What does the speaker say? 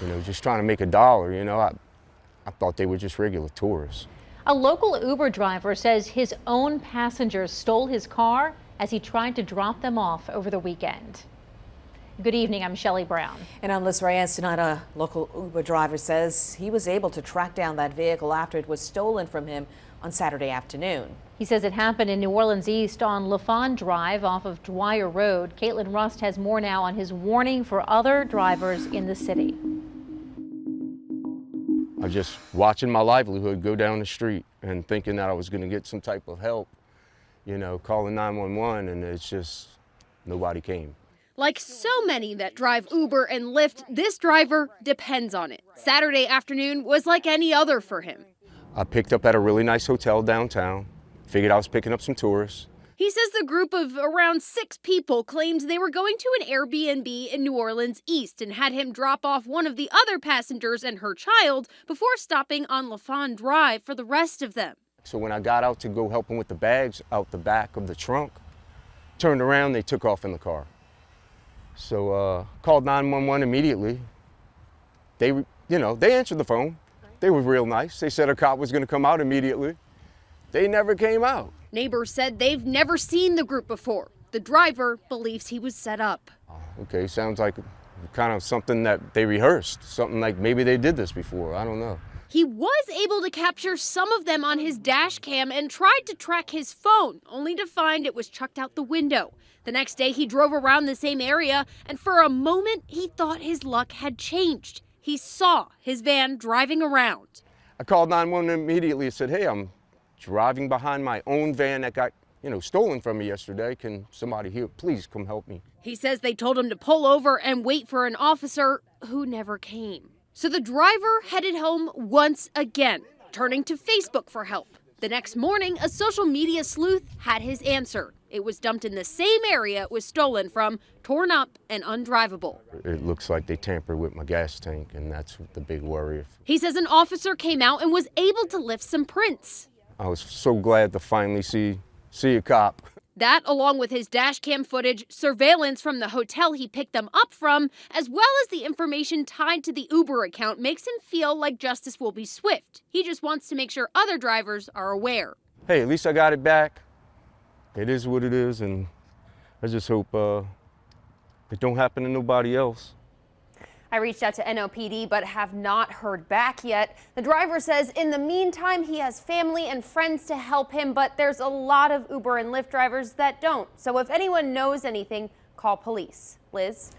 you know, just trying to make a dollar, you know. I thought they were just regular tourists. A local Uber driver says his own passengers stole his car as he tried to drop them off over the weekend. Good evening, I'm Shelley Brown. And I'm Liz Reyes. Tonight, a local Uber driver says he was able to track down that vehicle after it was stolen from him on Saturday afternoon. He says it happened in New Orleans East on LaFon Drive off of Dwyer Road. Caitlin Rust has more now on his warning for other drivers in the city. I was just watching my livelihood go down the street and thinking that I was going to get some type of help, you know, calling 911, and it's just nobody came. Like so many that drive Uber and Lyft, this driver depends on it. Saturday afternoon was like any other for him. I picked up at a really nice hotel downtown, figured I was picking up some tourists. He says the group of around 6 people claimed they were going to an Airbnb in New Orleans East and had him drop off one of the other passengers and her child before stopping on LaFon Drive for the rest of them. So when I got out to go help them with the bags out the back of the trunk, turned around, they took off in the car. So called 911 immediately. They answered the phone. They were real nice. They said a cop was going to come out immediately. They never came out. Neighbors said they've never seen the group before. The driver believes he was set up. Okay, sounds like kind of something that they rehearsed, something like maybe they did this before, I don't know. He was able to capture some of them on his dash cam and tried to track his phone, only to find it was chucked out the window. The next day he drove around the same area, and for a moment he thought his luck had changed. He saw his van driving around. I called 911 immediately and said, hey, I'm driving behind my own van that got, stolen from me yesterday. Can somebody here please come help me? He says they told him to pull over and wait for an officer who never came. So the driver headed home once again, turning to Facebook for help. The next morning, a social media sleuth had his answer. It was dumped in the same area it was stolen from, torn up and undrivable. It looks like they tampered with my gas tank, and that's the big worry. He says an officer came out and was able to lift some prints. I was so glad to finally see a cop. That, along with his dash cam footage, surveillance from the hotel he picked them up from, as well as the information tied to the Uber account, makes him feel like justice will be swift. He just wants to make sure other drivers are aware. Hey, at least I got it back. It is what it is, and I just hope it don't happen to nobody else. I reached out to NOPD but have not heard back yet. The driver says in the meantime he has family and friends to help him, but there's a lot of Uber and Lyft drivers that don't. So if anyone knows anything, call police. Liz?